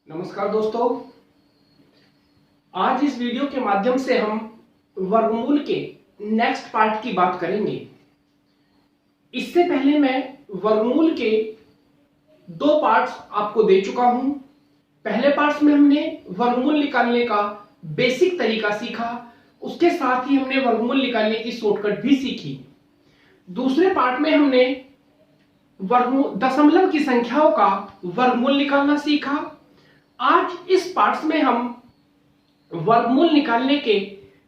नमस्कार दोस्तों, आज इस वीडियो के माध्यम से हम वर्गमूल के नेक्स्ट पार्ट की बात करेंगे। इससे पहले मैं वर्गमूल के दो पार्ट्स आपको दे चुका हूं। पहले पार्ट्स में हमने वर्गमूल निकालने का बेसिक तरीका सीखा, उसके साथ ही हमने वर्गमूल निकालने की शॉर्टकट भी सीखी। दूसरे पार्ट में हमने दशमलव की संख्याओं का वर्गमूल निकालना सीखा। आज इस पार्ट्स में हम वर्गमूल निकालने के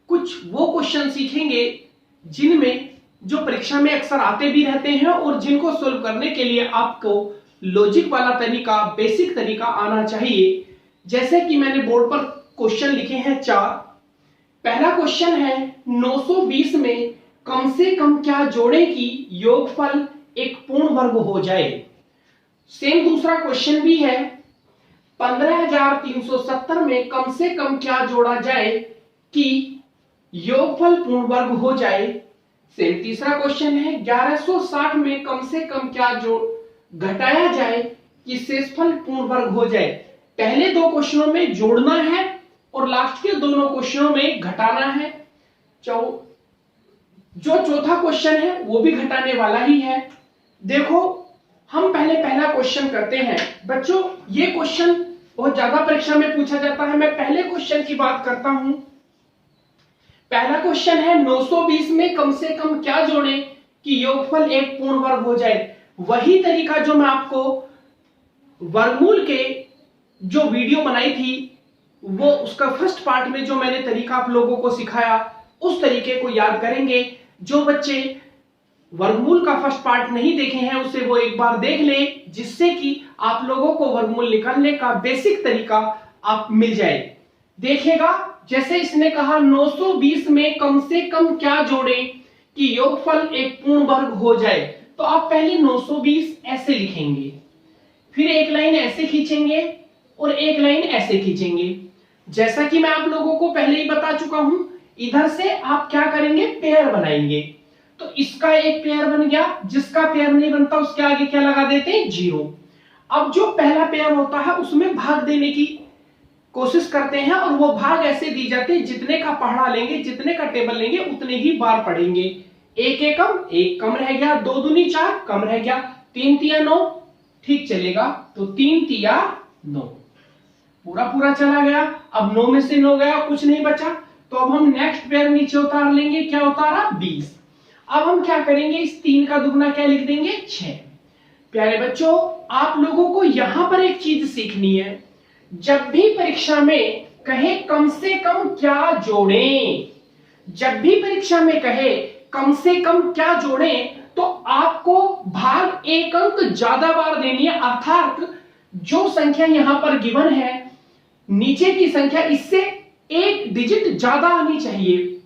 कुछ वो क्वेश्चन सीखेंगे जिनमें जो परीक्षा में अक्सर आते भी रहते हैं और जिनको सोल्व करने के लिए आपको लॉजिक वाला तरीका, बेसिक तरीका आना चाहिए। जैसे कि मैंने बोर्ड पर क्वेश्चन लिखे हैं 4। पहला क्वेश्चन है 920 में कम से कम क्या जोड़ें कि योगफल एक पूर्ण वर्ग हो जाए। सेम दूसरा क्वेश्चन भी है 15,370 में कम से कम क्या जोड़ा जाए कि योगफल पूर्ण वर्ग हो जाए। सेम तीसरा क्वेश्चन है 1160 में कम से कम क्या घटाया जाए कि शेषफल पूर्ण वर्ग हो जाए। पहले दो क्वेश्चनों में जोड़ना है और लास्ट के दोनों क्वेश्चनों में घटाना है। जो चौथा क्वेश्चन है वो भी घटाने वाला ही है। देखो, हम पहले पहला क्वेश्चन करते हैं। बच्चों, ये क्वेश्चन बहुत ज्यादा परीक्षा में पूछा जाता है। मैं पहले क्वेश्चन की बात करता हूं। पहला क्वेश्चन है 920 में कम से कम क्या जोड़ें कि योगफल एक पूर्ण वर्ग हो जाए। वही तरीका जो मैं आपको वर्गमूल के जो वीडियो बनाई थी, वो उसका फर्स्ट पार्ट में जो मैंने तरीका आप लोगों को सिखाया, उस तरीके को याद करेंगे। जो बच्चे वर्गमूल का फर्स्ट पार्ट नहीं देखे हैं उसे वो एक बार देख ले, जिससे कि आप लोगों को वर्गमूल निकालने का बेसिक तरीका आप मिल जाए। देखिएगा, जैसे इसने कहा 920 में कम से कम क्या जोड़ें कि योगफल एक पूर्ण वर्ग हो जाए, तो आप पहले 920 ऐसे लिखेंगे, फिर एक लाइन ऐसे खींचेंगे और एक लाइन ऐसे खींचेंगे। जैसा कि मैं आप लोगों को पहले ही बता चुका हूं, इधर से आप क्या करेंगे, पेयर बनाएंगे। तो इसका एक पेयर बन गया, जिसका पेयर नहीं बनता उसके आगे क्या लगा देते हैं, 0। अब जो पहला पेयर होता है उसमें भाग देने की कोशिश करते हैं और वो भाग ऐसे दी जाते हैं, जितने का पढ़ा लेंगे, जितने का टेबल लेंगे उतने ही बार पढ़ेंगे। एक एकम, एक कम रह गया, 2 दूनी 4 कम रह गया, 3 तिया 9 ठीक चलेगा, तो 3 तिया 9 पूरा पूरा चला गया। अब 9 में से 9 गया, कुछ नहीं बचा, तो अब हम नेक्स्ट पेयर नीचे उतार लेंगे। क्या उतारा, 20। अब हम क्या करेंगे, इस 3 का दुगना क्या लिख देंगे, 6। प्यारे बच्चों, आप लोगों को यहां पर एक चीज सीखनी है। जब भी परीक्षा में कहे कम से कम क्या जोड़ें, जब भी परीक्षा में कहे कम से कम क्या जोड़ें, तो आपको भाग एक अंक ज्यादा बार देनी है। अर्थात जो संख्या यहां पर गिवन है, नीचे की संख्या इससे एक डिजिट ज्यादा आनी चाहिए।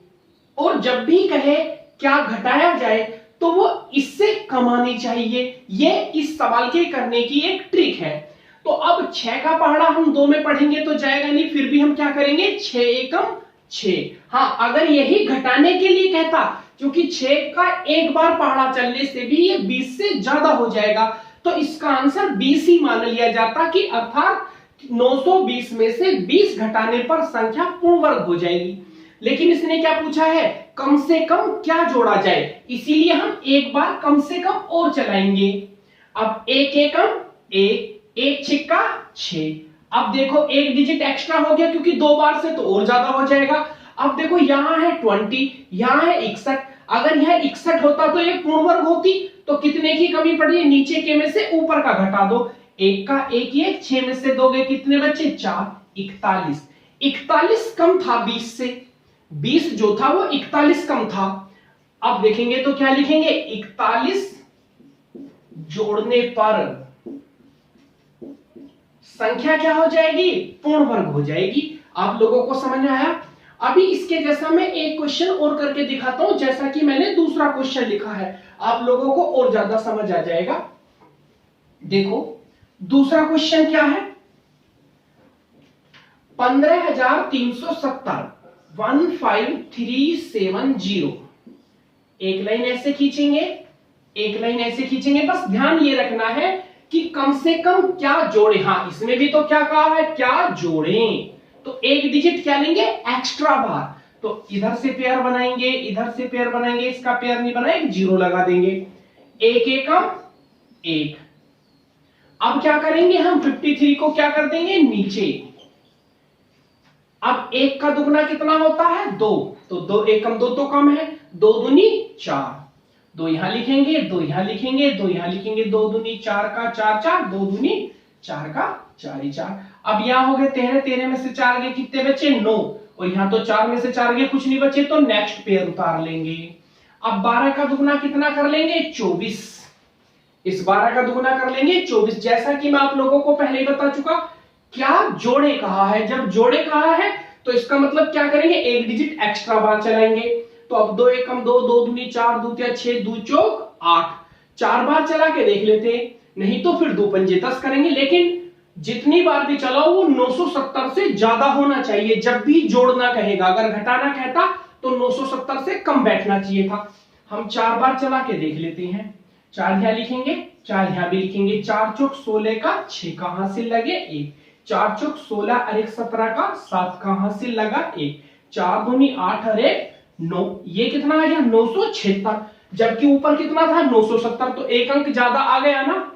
और जब भी कहे क्या घटाया जाए, तो वो इससे कम आनी चाहिए। ये इस सवाल के करने की एक ट्रिक है। तो अब 6 का पहाड़ा हम 2 में पढ़ेंगे तो जाएगा नहीं, फिर भी हम क्या करेंगे, 6 एकम 6। हाँ, अगर यही घटाने के लिए कहता, क्योंकि 6 का एक बार पहाड़ा चलने से भी ये 20 से ज्यादा हो जाएगा, तो इसका आंसर 20 ही मान लिया जाता, कि अर्थात 920 में से 20 घटाने पर संख्या पूर्ण वर्ग हो जाएगी। लेकिन इसने क्या पूछा है, कम से कम क्या जोड़ा जाए, इसीलिए हम एक बार कम से कम और चलाएंगे। अब एक एकम एक, एक छिक्का 6। अब देखो एक डिजिट एक्स्ट्रा हो गया, क्योंकि 2 बार से तो और ज्यादा हो जाएगा। अब देखो यहां है 20, यहां है 61। अगर यह 61 होता तो ये पूर्ण वर्ग होती, तो कितने की कमी पड़ी है, नीचे के में से ऊपर का घटा दो। एक का एक ही है, 6 में से 2 गए, कितने बचे, 4, 41। 41 कम था 20 से, 20 जो था वो 41 कम था। अब देखेंगे तो क्या लिखेंगे, 41 जोड़ने पर संख्या क्या हो जाएगी, पूर्ण वर्ग हो जाएगी। आप लोगों को समझ में आया। अभी इसके जैसा मैं एक क्वेश्चन और करके दिखाता हूं, जैसा कि मैंने दूसरा क्वेश्चन लिखा है, आप लोगों को और ज्यादा समझ आ जाएगा। देखो दूसरा क्वेश्चन क्या है, 15,370 15370। एक लाइन ऐसे खींचेंगे, एक लाइन ऐसे खींचेंगे। बस ध्यान ये रखना है कि कम से कम क्या जोड़े। हाँ, इसमें भी तो क्या कहा है, क्या जोड़ें। तो एक डिजिट क्या लेंगे, एक्स्ट्रा बार। तो इधर से पेयर बनाएंगे, इधर से पेयर बनाएंगे, इसका पेयर नहीं बना, एक जीरो लगा देंगे। एक एकम एक। अब क्या करेंगे हम, 53 को क्या कर देंगे नीचे। अब एक का दुगना कितना होता है, दो। तो दो एकम दो तो कम है, दो दूनी चार। दो यहां लिखेंगे, दो यहां लिखेंगे, दो यहां लिखेंगे, दो दूनी चार का चार चार, दो दूनी चार का चार ही चार। अब यहां हो गए 13, 13 में से चार गए कितने बचे, 9। और यहां तो 4 में से 4 गए, कुछ नहीं बचे, तो नेक्स्ट पेयर उतार लेंगे। अब 12 का दुगना कितना कर लेंगे, 24। इस 12 का दुगना कर लेंगे 24। जैसा कि मैं आप लोगों को पहले ही बता चुका, क्या जोड़े कहा है। जब जोड़े कहा है तो इसका मतलब क्या करेंगे, एक डिजिट एक्स्ट्रा बार चलाएंगे। तो अब दो एकम दो, दो दूनी चार, दो तिया 6, दो चौक 8। 4 बार चला के देख लेते, नहीं तो फिर दो पंजे 10 करेंगे। लेकिन जितनी बार भी चलाओ वो 970 से ज्यादा होना चाहिए जब भी जोड़ना कहेगा। अगर घटाना कहता तो 970 से कम बैठना चाहिए था। हम 4 बार चला के देख लेते हैं। 4 यहां लिखेंगे, 4 यहां भी लिखेंगे। 4 चौक 16 का 6 का हासिल लगे 1। 4 चौक 16 और 1 17 का 7 का हासिल लगा 1। 4 दूनी 8 और 1 9। ये कितना आ गया, 976। जबकि ऊपर कितना था, 970। तो एक अंक ज्यादा आ गया ना।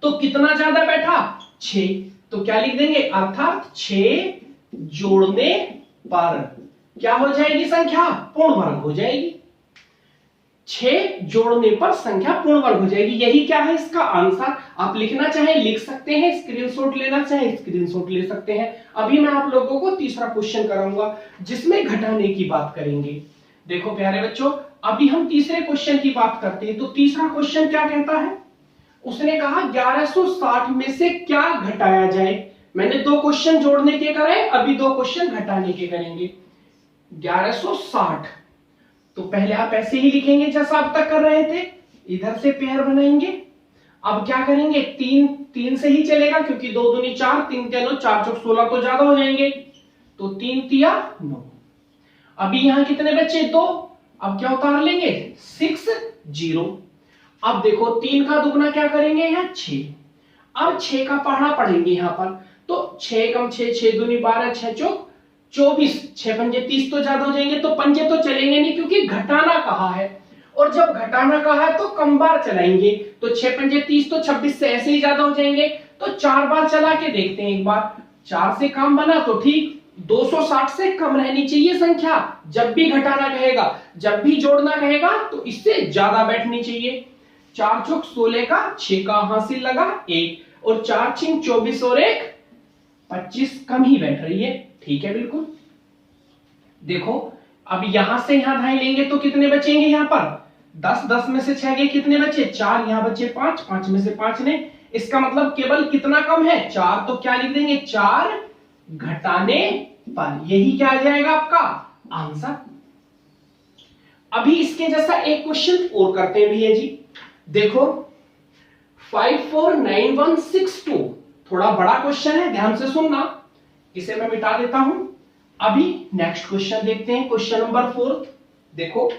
तो कितना ज्यादा बैठा, 6। तो क्या लिख देंगे, अर्थात 6 जोड़ने पर क्या हो जाएगी, संख्या पूर्ण वर्ग हो जाएगी। 6 जोड़ने पर संख्या पूर्ण वर्ग हो जाएगी। यही क्या है इसका आंसर। आप लिखना चाहे लिख सकते हैं, स्क्रीनशॉट लेना चाहे स्क्रीनशॉट ले सकते हैं। अभी मैं आप लोगों को तीसरा क्वेश्चन कराऊंगा जिसमें घटाने की बात करेंगे। देखो प्यारे बच्चों, अभी हम तीसरे क्वेश्चन की बात करते हैं। तो तीसरा क्वेश्चन क्या कहता है, उसने कहा 1160 में से क्या घटाया जाए। मैंने 2 क्वेश्चन जोड़ने के कराए, अभी 2 क्वेश्चन घटाने के करेंगे। 1160 तो पहले आप ऐसे ही लिखेंगे जैसा अब तक कर रहे थे, इधर से पेयर बनाएंगे। अब क्या करेंगे, 3 से ही चलेगा क्योंकि 2 दूनी 4, 3 तिया 9, 4 चौक 16 तो ज्यादा हो जाएंगे। तो 3 तिया 9। अभी यहां कितने बचे, 2। अब क्या उतार लेंगे, 6 0। अब देखो 3 का दुगना क्या करेंगे, यहां 6। अब 6 का पहाड़ा पढ़ेंगे यहां पर। तो 6 कम 6, 6 दूनी 12, 6 चौक 24, 6 पंजे 30 तो ज्यादा हो जाएंगे। तो पंजे तो चलेंगे नहीं क्योंकि घटाना कहा है, और जब घटाना कहा है तो कम बार चलाएंगे। तो 6 पंजे 30 तो 26 से ऐसे ही ज्यादा हो जाएंगे। तो 4 बार चला के देखते हैं एक बार। 4 से कम बना तो ठीक, 260 से कम रहनी चाहिए संख्या जब भी घटाना कहेगा। जब भी जोड़ना कहेगा तो इससे ज्यादा बैठनी चाहिए। 4 चौक 16 का 6 का हासिल लगा 1, और 4 छिंग 24 और 1 25, कम ही बैठ रही है। ठीक है, बिल्कुल। देखो अब यहां से यहां ढाई लेंगे तो कितने बचेंगे, यहां पर 10, 10 में से 6 गए, कितने बचे 4, यहां बचे 5, 5 में से 5 ने। इसका मतलब केवल कितना कम है, 4। तो क्या लिख देंगे, 4 घटाने पर। यही क्या आ जाएगा आपका आंसर। अभी इसके जैसा एक क्वेश्चन और करते हैं भैया जी। देखो 549162 थोड़ा बड़ा क्वेश्चन है, ध्यान से सुनना। इसे मैं मिटा देता हूं। अभी नेक्स्ट क्वेश्चन देखते हैं, क्वेश्चन नंबर 4। देखो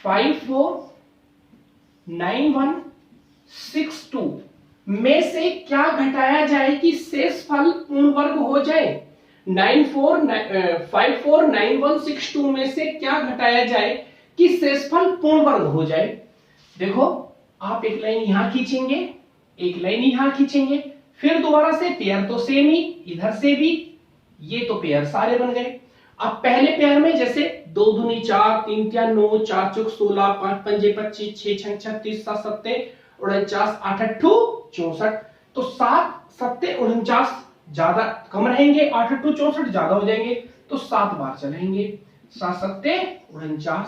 549162 में से क्या घटाया जाए कि शेषफल पूर्ण वर्ग हो जाए। 549162 में से क्या घटाया जाए कि शेषफल पूर्ण वर्ग हो जाए। देखो आप एक लाइन यहां खींचेंगे, एक लाइन यहां खींचेंगे, फिर दोबारा से पेयर तो सेम ही, इधर से भी, ये तो पेयर सारे बन गए। अब पहले पेयर में जैसे 2 दूनी 4, 3 तिया 9, 4 चौक 16, 5 पंजे 25, 6 छंग 36, 7 सत्ते 49, 8 अट्ठू 64। तो 7 सत्ते 49 ज्यादा कम रहेंगे, 8 अट्ठू 64 ज्यादा हो जाएंगे। तो 7 बार चलाएंगे, 7 सत्ते 49।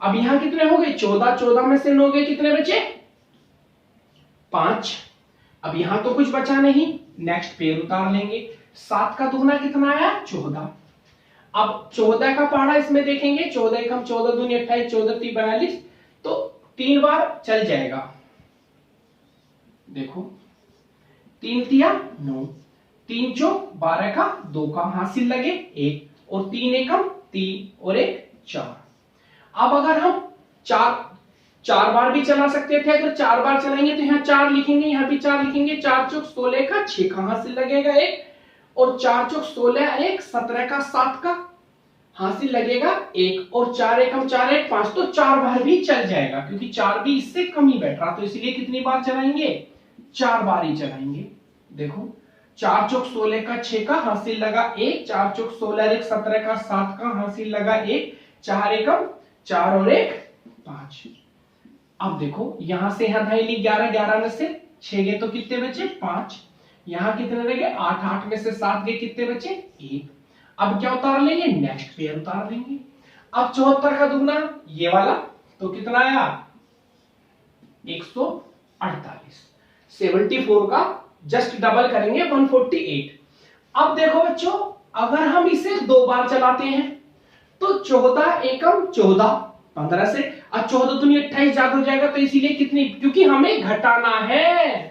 अब यहां कितने हो गए, 14, 14 में से 9 गए, कितने बचे 5। अब यहां तो कुछ बचा नहीं, नेक्स्ट पेयर उतार लेंगे। 7 का दुगना कितना आया, 14। अब 14 का पहाड़ा इसमें देखेंगे, 14 कम 14 दूनी 28, 14 ती 42, तो 3 बार चल जाएगा। देखो 3 तिया 9, 3 चौक 12 का 2 का हासिल लगे 1, और 3 एकम 3 और 1 4। अब अगर हम 4 4 बार भी चला सकते थे। अगर 4 बार चलाएंगे तो यहाँ 4 लिखेंगे, यहाँ भी 4 लिखेंगे। 4 चौक 16 का 6 का हासिल लगेगा 1, और 4 चौक 16 1 17 का 7 का हासिल लगेगा 1, और 4 एकम 4 1 5, तो 4 बार भी चल जाएगा क्योंकि 4 भी इससे कम ही बैठ रहा, तो इसलिए कितनी बार चलाएंगे? 4 बार ही चलाएंगे। देखो 4 चौक 16 का 6 का हासिल लगा 1, 4 चौक 16 1 17 का 7 का हासिल लगा 1, 4 एकम 4 और 1 5। अब देखो यहां से यहां ढाई ली 11, 11 में से 6 गए तो कितने बचे? 5। यहां कितने रह गए? 8, 8 में से 7 गए, कितने बचे? 1। अब क्या उतार लेंगे? नेक्स्ट पेयर उतार लेंगे। अब 74 का दुगना ये वाला, तो कितना आया? 148। 74 का जस्ट डबल करेंगे 148। अब देखो बच्चों, अगर हम इसे 2 बार चलाते हैं तो 14 एकम 14, 15 से 14 दूनी 28 ज्यादा हो जाएगा, तो इसीलिए कितनी, क्योंकि हमें घटाना है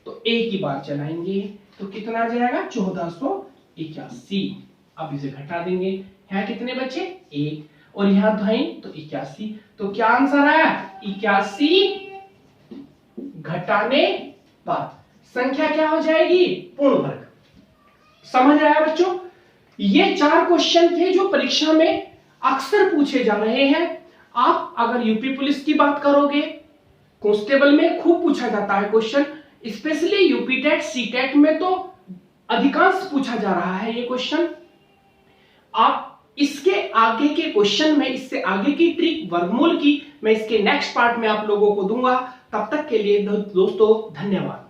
तो एक ही बार चलाएंगे, तो कितना आ जाएगा? 1481। अब इसे घटा देंगे, यहाँ कितने बचे? 1, और यहां ढाई तो 81, तो क्या आंसर आया? 81 घटाने पर संख्या क्या हो जाएगी? पूर्ण वर्ग। समझ आया बच्चों? ये 4 क्वेश्चन थे जो परीक्षा में अक्सर पूछे जा रहे हैं। आप अगर यूपी पुलिस की बात करोगे, कांस्टेबल में खूब पूछा जाता है question, specially UP TET CTET में तो अधिकांश पूछा जा रहा है ये क्वेश्चन। आप इसके आगे के क्वेश्चन में, इससे आगे की ट्रिक वर्गमूल की मैं इसके नेक्स्ट पार्ट में आप लोगों को दूंगा। तब तक के लिए दोस्तों धन्यवाद।